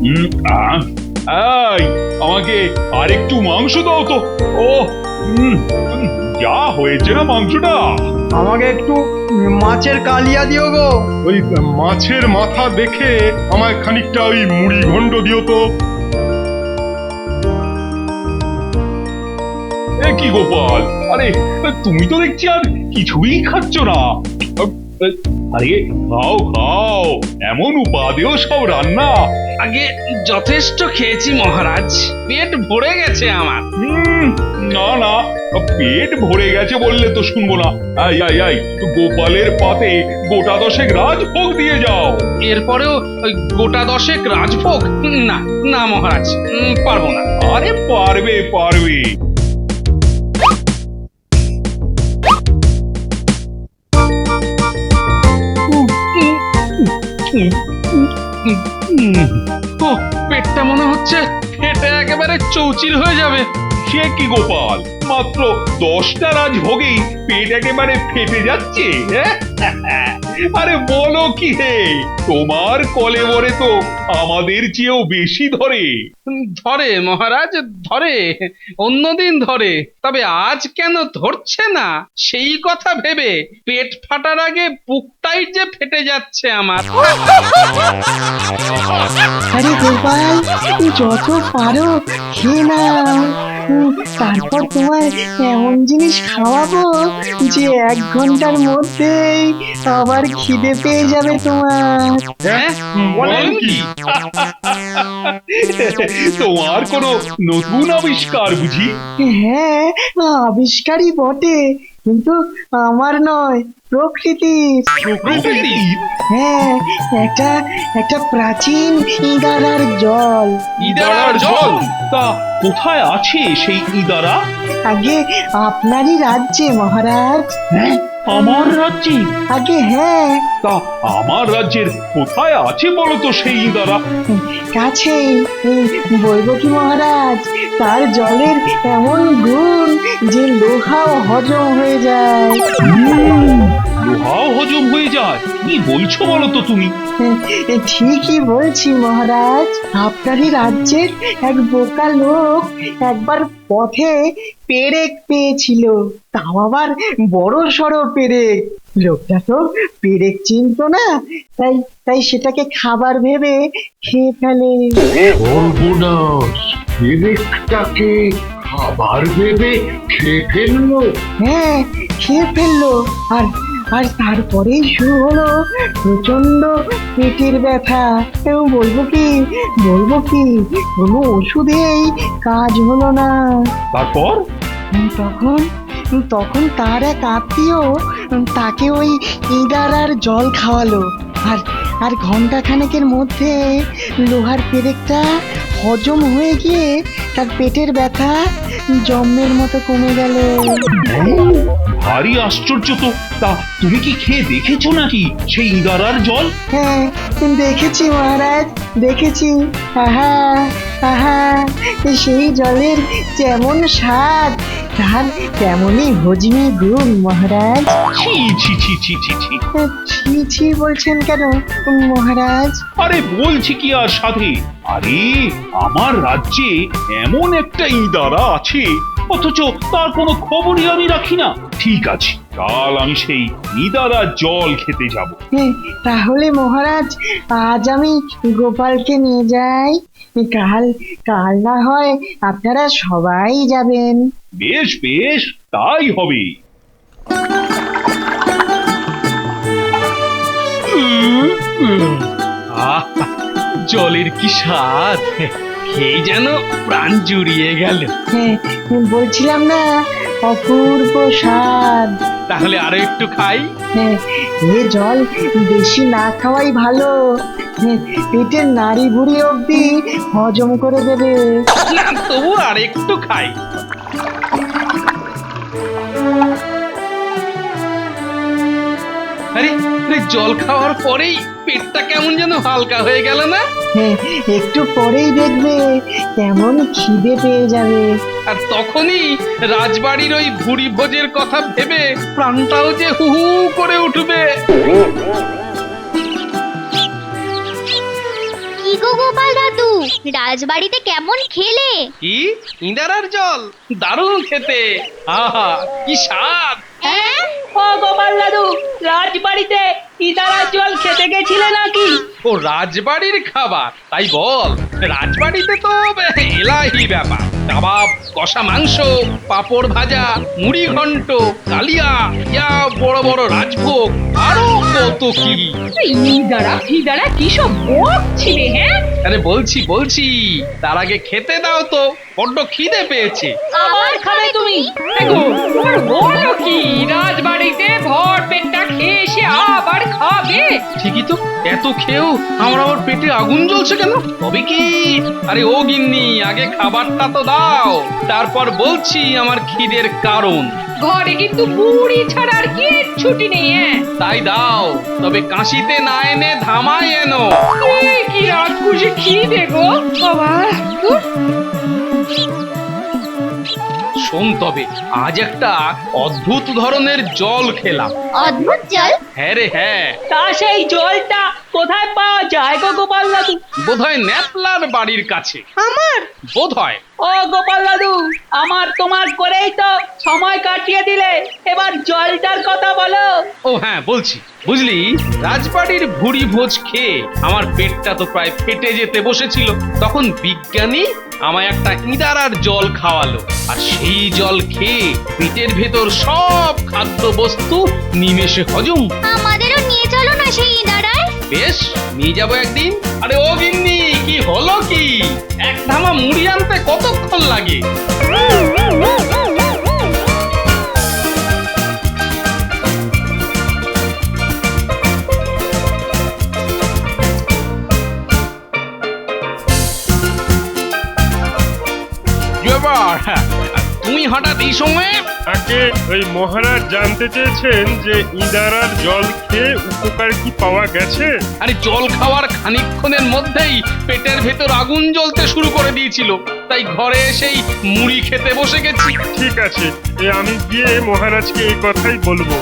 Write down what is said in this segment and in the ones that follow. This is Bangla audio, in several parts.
উম, আহ, এই, আমাকে আরেকটু মাংস দাও তো। ও উম, উম, যা হয়েছে না মাংসটা। আমাকে একটু মাছের কালিয়া দিও গো। ওই মাছের মাথা দেখে আমায় খানিকটা ওই মুড়ি ঘন্ট দিও তো। এ কি গোপাল, আরে তুমি তো দেখছি আর কিছুই খাচ্ছ না। আরে খাও খাও, এমন উপাদেয় সব রান্না। আগে যথেষ্ট খেয়েছি মহারাজ, পেট ভরে গেছে আমার। না না, পেট ভরে গেছে বললে তো শুনবো না। আই আই আই, গোপালের পাতে গোটা দশেক রাজভোগ দিয়ে যাও। এরপরেও ওই গোটা দশেক রাজভোগ? না না মহারাজ, পারবো না। আরে পারবে পারবে। ও, পেটটা মনে হচ্ছে ফেটে একেবারে চৌচির হয়ে যাবে। সে কি গোপাল, মাত্র 10টা রাজভোগেই পেট একেবারে ফেটে যাচ্ছে? আরে বলো কি হে, তোমার কলেবরে তো আমাদের চেয়েও বেশি ধরে। ধরে মহারাজ, ধরে, অন্যদিন ধরে, তবে আজ কেন ধরছে না সেই কথা ভেবে পেট ফাটার আগে বুকটাই যে ফেটে যাচ্ছে আমার। আরে গোপাল, যত পারো খেয়ে নাও। তারপর তোমার এমন জিনিস খাওয়াবো যে 1 ঘন্টার মধ্যেই আবার খিদে পেয়ে যাবে তোমার। হ্যাঁ, বলেন কি? তোমার কোনো নতুন আবিষ্কার বুঝি? হ্যাঁ, আবিষ্কারই বটে, কিন্তু আমার নয়, প্রকৃতির। প্রকৃতির? হ্যাঁ, একটা একটা প্রাচীন ইদারার জল। ইদারার জল? তা কোথায় আছে সেই ইদারা? আগে আপনারই রাজ্যে মহারাজ। হ্যাঁ, আমার রাজ্যে? আগে হ্যাঁ, তা আমার রাজ্যের কোথায় আছে বলো তো সেই ইদারা? কাছেই। বলবো কি মহারাজ, তার জলের এমন গুণ যে লোহাও হজম হয়ে যায়। লোহাও হজম হয়ে যায়? কি বলছো বলো তো তুমি? ঠিকই বলছি মহারাজ, আপনারই রাজ্যের এক বোকা লোক একবার পথে পেরেক পেয়েছিল, তাও আবার বড় সড়ো পেরেক। লোকটা তো পেরেক চিনতো না, তাই তাই সেটাকে খাবার ভেবে খেয়ে ফেলে। সর্বনাশ, পেরেকটাকে খাবার ভেবে খেয়ে ফেললো। হ্যাঁ, খেয়ে ফেললো। আর আর তারপরেই শুরু হলো প্রচন্ড পেটের ব্যথা। বলবো কি কোনো ওষুধেই কাজ হলো না। তারপর? তখন তখন তার এক আত্মীয় তাকে ওই ইদারার জল খাওয়ালো, আর আর ঘন্টাখানেকের মধ্যে লোহার পেরেকটা হজম হয়ে গিয়ে তার পেটের ব্যথা জম্মের মতো কমে গেল। ভারী আশ্চর্য তো। তা তুমি কি খেয়ে দেখেছো নাকি সেই ইদারার জল? হ্যাঁ, দেখেছি মহারাজ, দেখেছি। আহা আহা, সেই জলের যেমন স্বাদ তার তেমনই হজমি গুণ মহারাজ। ছি ছি ছি ছি ছি ছি। ছি ছি বলছেন কেন মহারাজ? আরে বলছি কি আর সাধে, আরে আমার রাজ্যে এমন একটা ইদারা আছে অথচ তার কোনো খবরই আমি রাখি না। ঠিক আছে, কাল আমি সেই ইদারার জল খেতে যাব। তাহলে মহারাজ আজ আমি গোপালকে নিয়ে যাই, কাল কাল না হয় আপনারা সবাই যাবেন। বেশ বেশ, তাই হবে। আহ, জলের কি স্বাদ, খেয়ে যেন প্রাণ জুড়িয়ে গেল। হ্যাঁ, বলছিলাম না, অপূর্ব স্বাদ। তাহলে আরো একটু খাই। হ্যাঁ, এ জল বেশি না খাওয়াই ভালো। পেটের নাড়ি ভুড়ি অবধি হজম করে দেবে। না, তবু আর একটু খাই। আরে আরে, জল খাওয়ার পরেই পেটটা কেমন যেন হালকা হয়ে গেল না? হ্যাঁ, একটু পরেই দেখবে কেমন খিদে পেয়ে যাবে। আর তখনই রাজবাড়ির ওই ভুরি ভোজের কথা ভেবে প্রাণটাও যে হু হু করে উঠবে। কি গো গোপাল দাদু, রাজবাড়িতে কেমন খেলে? কি ইন্দারার জল দারুণ খেতে, আহা কি স্বাদ। হ্যাঁ? ও গোপাল দাদু, রাজবাড়িতে ইদারার জল খেতে গেছিলে নাকি? ও রাজবাড়ির খাবার তাই বল? রাজবাড়িতে তো এলাহি ব্যাপার, কাবাব, কষা মাংস, পাঁপড় ভাজা, মুড়ি ঘন্ট, কালিয়া, ইয়া বড় বড় রাজভোগ, আরো কত কি। ইদারা ফিদারা কি সব বকছিলে? হ্যাঁ, আরে বলছি বলছি, তার আগে খেতে দাও তো, বড্ড খিদে পেয়েছে। আবার খাবে তুমি? দেখো তোমার বলো কি, রাজবাড়িতে ভর পেটটা খেয়ে এসে আবার খাবে? ঠিকই তো, এত খেয়েও আমার আবার পেটে আগুন জ্বলছে কেন? তবে কি? আরে ও গিন্নি, আগে খাবারটা তো দাও, তারপর বলছি আমার খিদের কারণ। ঘরে কিন্তু মুড়ি ছাড়া আর কিচ্ছুটি নেই। হ্যাঁ, তাই দাও, তবে কাশিতে না এনে ধামায় এনো। কি রাজকুশি খিদে গো বাবা। ধুর। শোন তবে, আজ একটা অদ্ভুত ধরনের জল খেলাম। অদ্ভুত জল? হ্যাঁ রে হ্যাঁ, তা সেই জলটা কোথায় পাওয়া যায় গো গোপাল দাদু? বোধহয় ন্যাপলার বাড়ির কাছে। আমার বোধহয়। ও গোপাল দাদু, আমার তোমার করেই তো সময় কাটিয়ে দিলে, এবার জলটার কথা বলো। ও হ্যাঁ বলছি, বুঝলি রাজবাড়ির ভুরি ভোজ খেয়ে আমার পেটটা তো প্রায় ফেটে যেতে বসেছিল, তখন বিজ্ঞানী আমায় একটা ইঁদারার জল খাওয়ালো, আর সেই জল খেয়ে পেটের ভেতর সব খাদ্য বস্তু নিমেষে হজম। আমাদেরও নিয়ে চলো না সেই ইদারায়। বেশ, নিয়ে যাবো একদিন। আরে ও গিন্নি, কি হলো কি? এক ধামা মুড়ি আনতে কতক্ষণ লাগে? কি ব্যাপার? তুমি হঠাৎ এই সময়ে? আগে ওই মহারাজ জানতে চেয়েছেন যে ইঁদারার জল খেয়ে উপকার কি পাওয়া গেছে। আরে জল খাওয়ার খানিকক্ষণের মধ্যেই পেটের ভেতর আগুন জ্বলতে শুরু করে দিয়েছিল, তাই ঘরে এসেই মুড়ি খেতে বসে গেছি। ঠিক আছে, আমি গিয়ে মহারাজকে এই কথাই বলবো।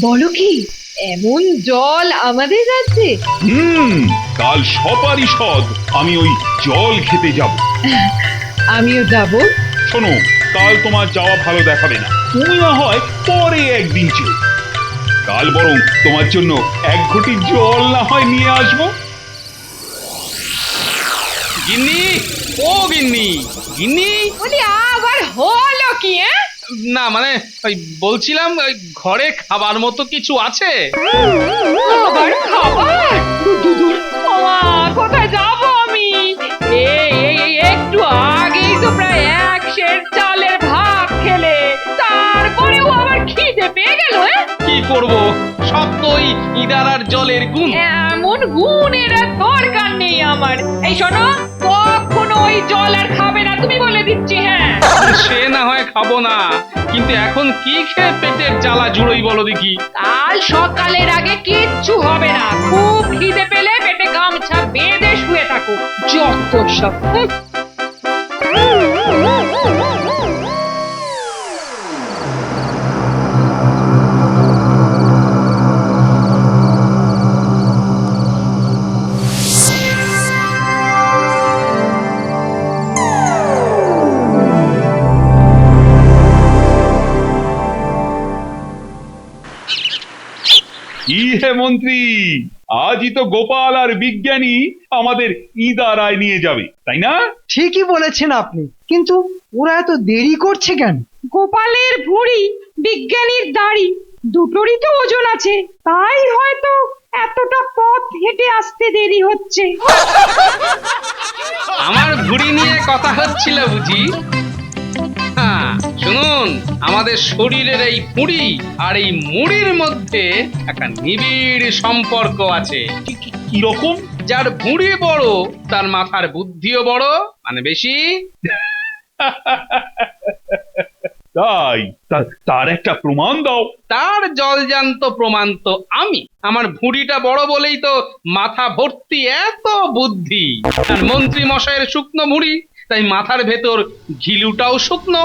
বলো কি, এমন জল আমাদের রাজ্যে? কাল সপারি সদ আমি ওই জল খেতে যাব। আমিও যাব। শোনো, কাল তোমার যাওয়া ভালো দেখাবে না, তুমি না হয় পরে একদিন চেও। কাল বরং তোমার জন্য এক ঘটি জল না হয় নিয়ে আসবো। গিন্নি, ও গিন্নি, গিন্নি। বলি আবার হলো কি? না মানে ওই বলছিলাম, ওই ঘরে খাবার মতো কিছু আছে? আবার খাবার? দূর, ওমা, কোথায় যাব আমি? এই একটু আগেই তো প্রায় 1 সের চালের ভাত খেলে, তারপরেও আবার খিদে পেয়ে গেল। কি করব, সব তো ওই ইঁদারার জলের গুণ। এমন গুণের আর দরকার নেই আমার। এই শোনো, কখনো ওই জল আর খাবে না, তুমি বলে দিচ্ছি। হ্যাঁ, সে না হয় খাবো না, কিন্তু এখন কি খেয়ে পেটের জ্বালা জুড়োই বলো দেখি। কাল সকালের আগে কিচ্ছু হবে না। খুব খিদে পেলে পেটে গামছা বেঁধে শুয়ে থাকো। যত সব। কি হে মন্ত্রী, আজই তো গোপাল আর বিজ্ঞানী আমাদের ইদারায় নিয়ে যাবে, তাই না? ঠিকই বলেছেন আপনি, কিন্তু ওরা এত দেরি করছে কেন? গোপালের ভুঁড়ি, বিজ্ঞানীর দাড়ি, দুটোরই তো ওজন আছে, তাই হয়তো এতটা পথ হেঁটে আসতে দেরি হচ্ছে। আমার ভুঁড়ি নিয়ে কথা হচ্ছিল বুঝি? হ্যাঁ, শুনুন, আমাদের শরীরের এই ভুঁড়ি আর এই মুড়ির মধ্যে একটা নিবিড় সম্পর্ক আছে। কি রকম? যার ভুঁড়ি বড় তার মাথার বুদ্ধিও বড়, মানে বেশি। তাই তার একটা প্রমাণ দাও। তার জলজান্ত প্রমাণ তো আমি। আমার ভুঁড়িটা বড় বলেই তো মাথা ভর্তি এত বুদ্ধি। আর মন্ত্রী মশাইয়ের শুকনো ভুঁড়ি, তাই মাথার ভেতর ঘিলুটাও শুকনো।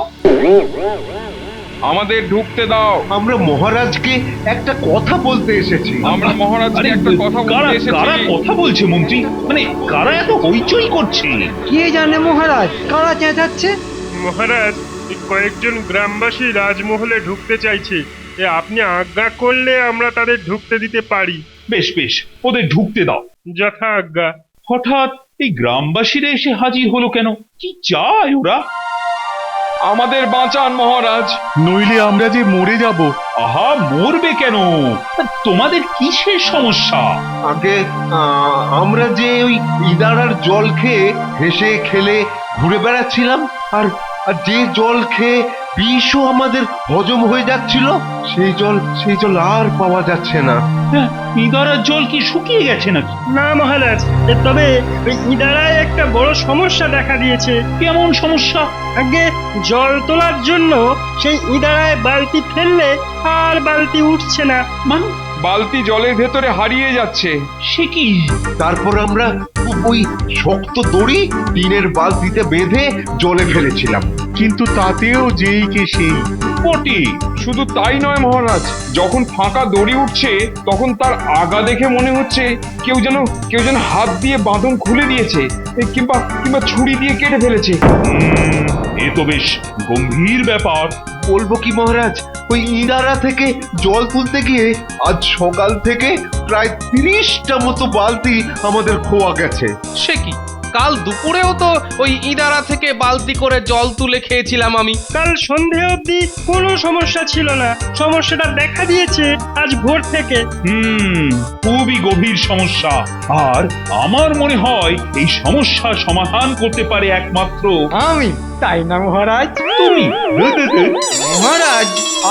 আমাদের ঢুকতে দাও। আমরা মহারাজকে একটা কথা বলতে এসেছি। আমরা মহারাজকে আরে একটা কথা বলতে কারা এসেছি। কারা কথা বলছে মন্ত্রী? মানে কারা এত হইচই করছে? কে জানে মহারাজ কারা চেঁচাচ্ছে? মহারাজ, এই কয়েকজন গ্রামবাসী রাজমহলে ঢুকতে চাইছে। আপনি আজ্ঞা করলে আমরা তাদের ঢুকতে দিতে পারি। বেশ বেশ, ওদের ঢুকতে দাও। যথা আজ্ঞা। হঠাৎ এই গ্রামবাসীরা এসে হাজির হলো কেন? কি চায় ওরা? আমাদের বাঁচান মহারাজ। নইলে আমরা যে মরে যাব। আহা, মরবে কেন? তোমাদের কিসের সমস্যা? আগে আমরা যে ওই ইদারার জল খেয়ে হেসে খেলে ঘুরে বেড়াচ্ছিলাম, আর যে জল খেয়ে বিষও আমাদের হজম হয়ে যাচ্ছিল, সেই জল আর পাওয়া যাচ্ছে না। হ্যাঁ, ইদারার জল কি শুকিয়ে গেছে নাকি? না মহারাজ, তবে ওই ইদারায় একটা বড় সমস্যা দেখা দিয়েছে। কেমন সমস্যা? আগে জল তোলার জন্য সেই ইদারায় বালতি ফেললে আর বালতি উঠছে না। মানে বালতি জলের ভেতরে হারিয়ে যাচ্ছে। সে কি? তারপর আমরা ওই শক্ত দড়ি টিনের বালতিতে বেঁধে জলে ফেলেছিলাম, কিন্তু তাতেও যেই কে সেই। বটে। শুধু তাই নয় মহারাজ, যখন ফাঁকা দড়ি উঠছে তখন তার আগা দেখে মনে হচ্ছে কেউ যেন হাত দিয়ে বাঁধন খুলে দিয়েছে, কিংবা ছুরি দিয়ে কেটে ফেলেছে। এ তো বেশ গম্ভীর ব্যাপার। বলবো কি মহারাজ, ওই ইদারা থেকে জল তুলতে গিয়ে আজ সকাল থেকে প্রায় 30টা মতো বালতি আমাদের খোয়া গেছে। সে কি, কাল দুপুরেও তো ওই ইদারা থেকে বালতি করে জল তুলে খেয়েছিলাম আমি। কাল সন্ধে অবধি কোনো সমস্যা ছিল না, সমস্যাটা দেখা দিয়েছে আজ ভোর থেকে। খুবই গভীর সমস্যা। আর আমার মনে হয় এই সমস্যা সমাধান করতে পারে একমাত্র আমি, তাই না মহারাজ? তুমি। মহারাজ,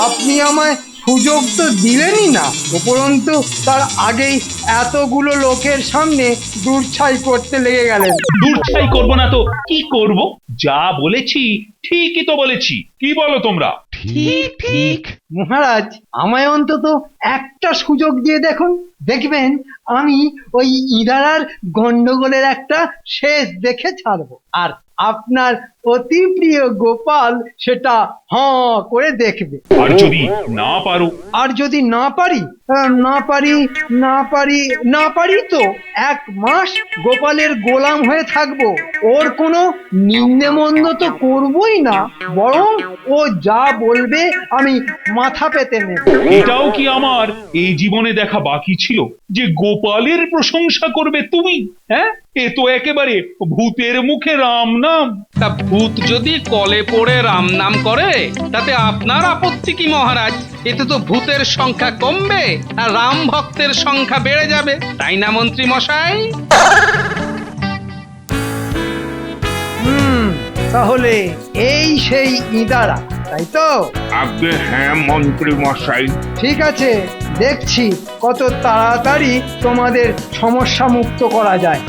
আপনি আমায় সুযোগ তো দিলেনই না, উপরন্তু তার আগেই এতগুলো লোকের সামনে দূরছাই করতে লেগে গেলেন। দূরছাই করবো না তো কি করব? যা বলেছি ঠিকই তো বলেছি। কি বলো তোমরা? ঠিক ঠিক। মহারাজ, আমায় অন্তত একটা সুযোগ দিয়ে দেখুন, দেখবেন আমি ওই ইদারার গন্ডগোলের একটা শেষ দেখে ছাড়বো, আর আপনার অতি প্রিয় গোপাল সেটা হাঁ করে দেখবে। আর যদি না পারো? আর যদি না পারি না পারি তো 1 মাস গোপালের গোলাম হয়ে থাকবো। ওর কোনো নিম্নে মন্দ তো করবই না, বরং ও যা বলবে আমি মাথা পেতে নেব। এটাও কি আমার এই জীবনে দেখা বাকি ছিল যে গোপালের প্রশংসা করবে তুমি? হ্যাঁ, এ তো একেবারে ভূতের মুখে রাম নাম। তা ভূত যদি কলে পড়ে রাম নাম করে তাতে আপনার আপত্তি কি মহারাজ? এতে তো ভূতের সংখ্যা কমবে আর রাম ভক্তের সংখ্যা বেড়ে যাবে, তাই না মন্ত্রী মশাই? তাহলে এই সেই ইদারা, তাই তো? আজ্ঞে হ্যাঁ মন্ত্রী মশাই। ঠিক আছে, দেখছি কত তাড়াতাড়ি তোমাদের সমস্যা মুক্ত করা যায়।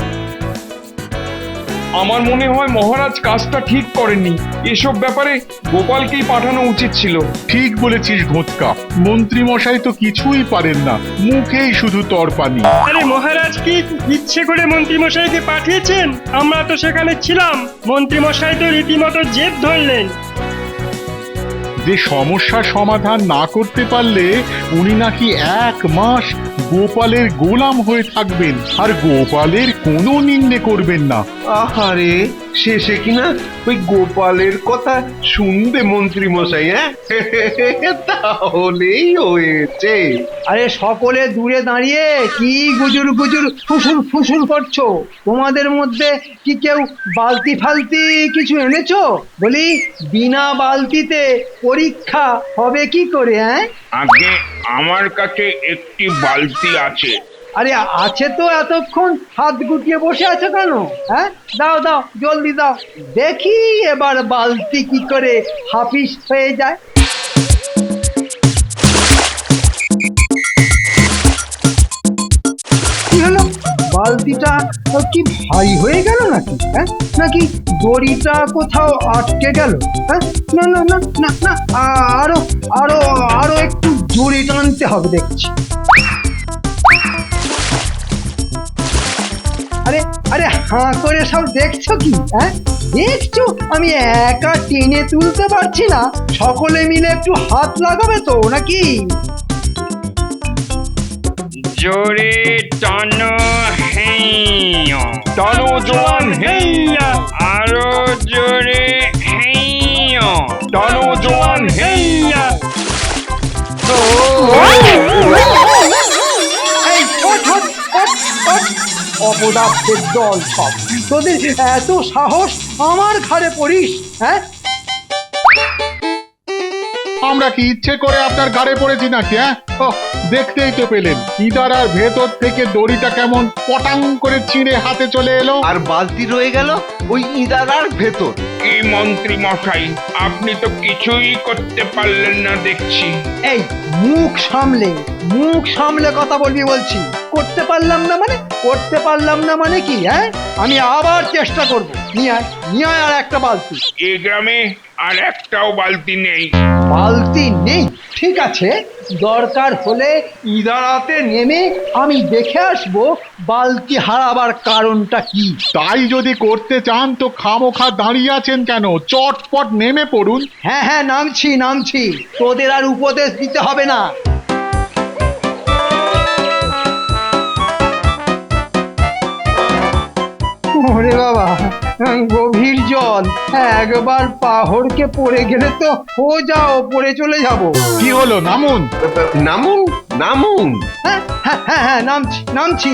আমার মনে হয় মহারাজ কাজটা ঠিক করেননি। এসব ব্যাপারে গোপালকেই পাঠানো উচিত ছিল। ঠিক বলেছিস ঘোঁচকা, মন্ত্রী মশাই তো কিছুই পারেন না, মুখেই শুধু তরপানি। আরে মহারাজ কি ইচ্ছে করে মন্ত্রী মশাইকে পাঠিয়েছেন? আমরা তো সেখানে ছিলাম। মন্ত্রী মশাই তো রীতিমতো জেদ ধরলেন যে সমস্যার সমাধান না করতে পারলে উনি নাকি 1 মাস গোপালের গোলাম হয়ে থাকবেন, আর গোপালের কোনো নিন্দে করবেন না। আহারে, শেষে কিনা ওই গোপালের কথা শুনবে মন্ত্রী মশাই? হ্যাঁ, তাহলেই হয়েছে। আরে সকলে দূরে দাঁড়িয়ে কি গুজুর গুজুর ফুসুর করছো? তোমাদের মধ্যে কি কেউ বালতি ফালতি কিছু এনেছো? বলি, বিনা বালতিতে পরীক্ষা হবে কি করে? হ্যাঁ, আগে আমার কাছে একটি বালতি আছে। আরে আছে তো, এতক্ষণ হাত গুটিয়ে বসে আছো কেন? হ্যাঁ, দাও দাও, জলদি দাও, দেখি এবার বালতি কি করে হাফিস হয়ে যায়। কি হলো, বালতিটা কি ভারী হয়ে গেল নাকি? হ্যাঁ, নাকি দড়িটা কোথাও আটকে গেল? হ্যাঁ, না না না না না, আরো আরো আরো একটু জোরে টানতে হবে দেখছি। আরে আরে হাঁ করে সব দেখছো কি? হ্যাঁ, দেখছো আমি একা টেনে তুলতে পারছি না, সকলে মিলে একটু হাত লাগাবে তো নাকি? জোরে টানো হেইয়ো। টানো জোয়ান হেইয়া, আরো জোরে হেইয়ো। টানো জোয়ান হেইয়া। এই ওঠ, ওঠ, ওঠ, ওঠ। অপদার্থের দল সব, তোদের এত সাহস আমার ঘাড়ে পড়িস, হ্যাঁ? আমরা কি ইচ্ছে করে আপনার গাড়ে পড়েছি নাকি? হ্যাঁ, ওহ, দেখতেই তো পেলেন ইদারার ভেতর থেকে দড়িটা কেমন পটাং করে ছিঁড়ে হাতে চলে এলো। আর বালতি রয়ে গেল ওই ইদারার ভেতর। কি মন্ত্রী মশাই, আপনি তো কিছুই করতে পারলেন না দেখছি। এই মুখ সামলে কথা বলবি বলছি। করতে পারলাম না মানে? করতে পারলাম না মানে কি? হ্যাঁ, আমি আবার চেষ্টা করব। নিয়ে আয় আর একটা বালতি। এ গ্রামে আর একটাও বালতি নেই। বালতি নেই? ঠিক আছে, দরকার হলে ইদারাতে নেমে আমি দেখে আসব বালতি হারাবার কারণটা কি। তাই যদি করতে চান তো খামোখা দাঁড়িয়ে আছেন কেন? চটপট নেমে পড়ুন। হ্যাঁ হ্যাঁ, নামছি। তোদের আর উপদেশ দিতে হবে না। ওরে বাবা, গভীর জল, একবার পাহড়কে পড়ে গেলে তো পড়ে চলে যাব। কি হলো, নামুন। নামুন। হ্যাঁ, নামছি।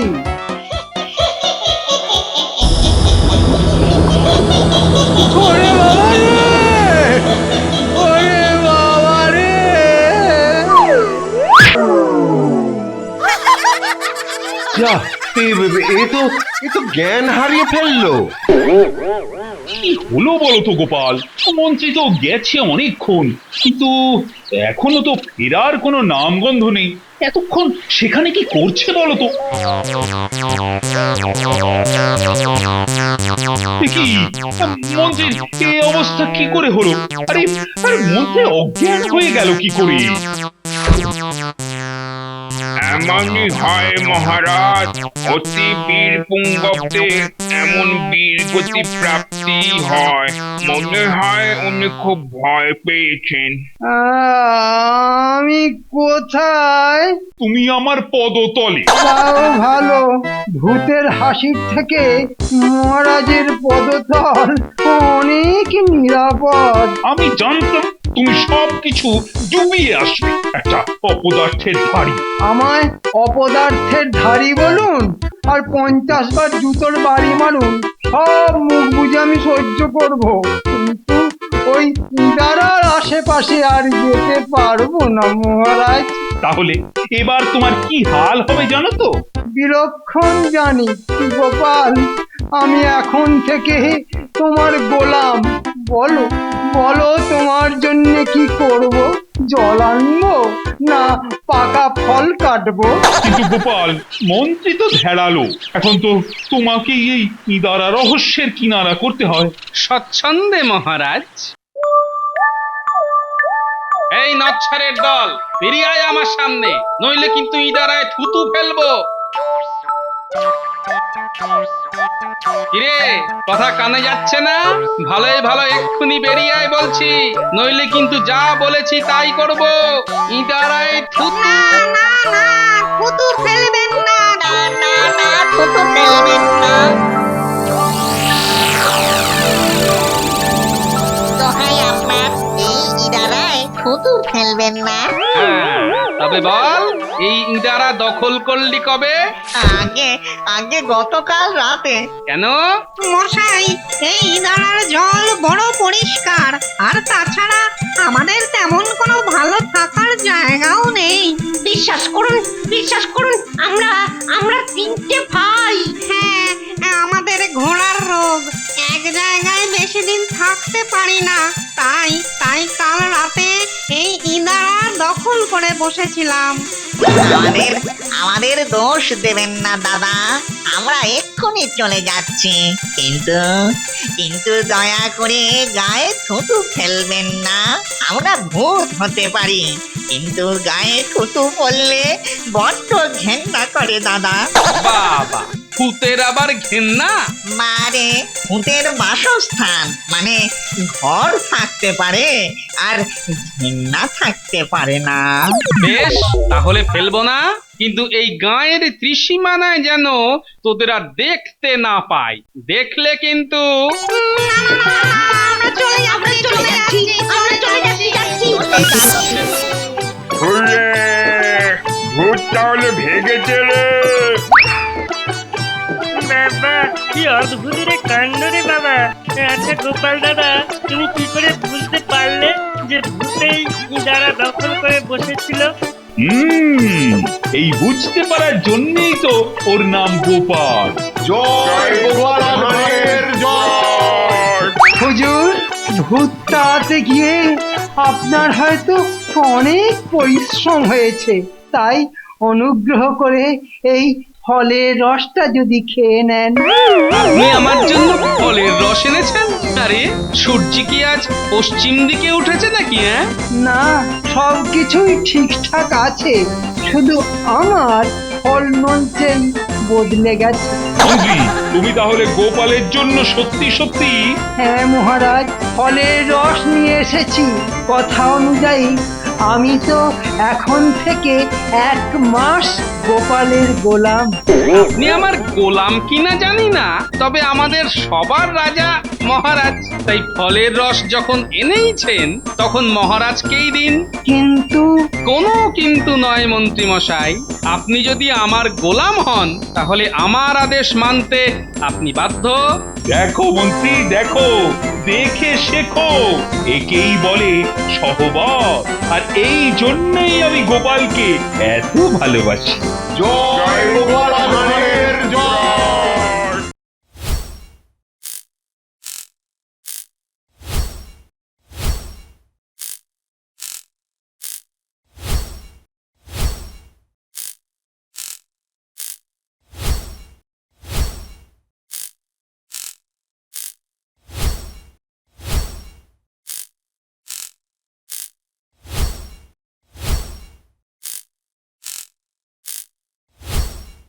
ওরে বাবা রে! ওরে বাবা রে! যা, এ তো জ্ঞান হারিয়ে ফেললো। কি হলো বলো তো গোপাল? মন্ত্রী তো গেছে অনেকক্ষণ, কিন্তু এখনো তো ফেরার কোনো নামগন্ধ নেই। এতক্ষণ সেখানে কি করছে বলো তো? কি মন্ত্রীর এই অবস্থা কি করে হলো? আরে মন্ত্রী অজ্ঞান হয়ে গেল কি করে? এমনই হয় মহারাজ, অতি বীর পুঙ্গবদের এমন বীর গতি প্রাপ্তি হয়। মনে হয় উনি খুব ভয় পেয়েছেন। আমি কোথায়? তুমি আমার পদতলে। তাও ভালো, ভূতের হাসির থেকে মহারাজের পদতল অনেক নিরাপদ। আমি জানতাম তুমি সবকিছু ডুবিয়ে আসবে। একটা অপদার্থের ধাড়ি। আমায় অপদার্থের ধাড়ি বলুন আর 50 বার জুতোর বাড়ি মারুন, সব মুখ বুঝে আমি সহ্য করব, কিন্তু ওই ইদারার আশেপাশে আর যেতে পারবো না মহারাজ। তাহলে এবার তোমার কি হাল হবে জানো তো? বিলক্ষণ জানি গোপাল, আমি এখন থেকে তোমার গোলাম। বলো তোমার জন্য কি করব? জল আনবো না পাকা ফল কাটবো? কিন্তু গোপাল, মন্ত্রী তো ঝেড়ালো। এখন তো তোমাকেই এই ইদারা রহস্যের কিনারা করতে হয়। স্বচ্ছন্দে মহারাজ। এই নচ্ছারের দল, বেরিয়ে আয় আমার সামনে, নইলে কিন্তু ইদারায় থুতু ফেলবো। কিরে, কথা কানে যাচ্ছে না? ভালো এক্ষুনি বেরিয়ে আয় বলছি, নইলে কিন্তু যা বলেছি তাই করব। ইদারায় থুতু। থুতু ফেলবেন না, থুতু ফেলবেন না। দোহাই আপনার, এই ইদারায় থুতু ফেলবেন না। তবে বল, এই ইদারা দখল করলি কবে? আগে গতকাল রাতে। কেন? মশাই, এই ইদারার জল বড় পরিষ্কার, আর তাছাড়া আমাদের তেমন কোনো ভালো থাকার জায়গাও নেই। বিশ্বাস করুন, আমরা 3টে ভাই। হ্যাঁ, আমাদের ঘোড়ার রোগ, এক জায়গায় বেশি দিন থাকতে পারি না। তাই কাল রাতে এই ইদারা দখল করে বসেছিলাম। আমাদের দোষ দেবেন না দাদা, আমরা এক্ষুনি চলে যাচ্ছি, কিন্তু দয়া করে গায়ে থুতু ফেলবেন না। আমরা ভূত হতে পারি, কিন্তু গায়ে থুতু পড়লে বড্ড ঘেন্না করে দাদা। বাবা, ভূতের আবার ঘেন্না? মারে ভূতের বাসস্থান মানে ঘর থাকতে পারে আর ঘেন্না থাকতে পারে না। বেশ, তাহলে ফেলবো না, কিন্তু এই গাঁয়ের ত্রিসীমানায় যেন তোদের আর দেখতে না পাই। দেখলে কিন্তু ভূত তাহলে ভেগেছে রে। বাবা কি অদ্ভুত রে কাণ্ড রে বাবা। আচ্ছা গোপাল দাদা, তুমি কি করে বুঝতে পারলে যে ভূতেই ইদারা দখল করে বসেছিল? এই বুঝতে পারার জন্যই তো ওর নাম গোপাল। জয় গোপাল ভাঁড়ের জয়। হুজুর, ভূত তাড়াতে গিয়ে আপনার হয়তো অনেক পরিশ্রম হয়েছে, তাই অনুগ্রহ করে এই ফলের রসটা যদি খেয়ে নেন। আপনি আমার জন্য ফলের রস এনেছেন? আরে সূর্য কি আজ পশ্চিম দিকে উঠেছে নাকি? না, সব কিছুই ঠিকঠাক আছে, শুধু আমার ফল মন্ত্রেই বদলে গেছে। মন্ত্রী, তুমি তাহলে গোপালের জন্য সত্যি সত্যি? হ্যাঁ মহারাজ, ফলের রস নিয়ে এসেছি। কথা অনুযায়ী আমি তো এখন থেকে 1 মাস গোপালের গোলাম। আপনি আমার গোলাম কিনা জানি না, তবে আমাদের সবার রাজা মহারাজ, তাই ফলের রস যখন এনেইছেন তখন মহারাজকেই দিন। কিন্তু কোনো কিন্তু নয় মন্ত্রী মশাই, আপনি যদি আমার গোলাম হন তাহলে আমার আদেশ মানতে আপনি বাধ্য। দেখো মন্ত্রী, দেখো, দেখে শেখো, একেই বলে সহবত। আর এই জন্যই আমি গোপালকে এত ভালোবাসি। জয় গোপাল ভাঁড়ের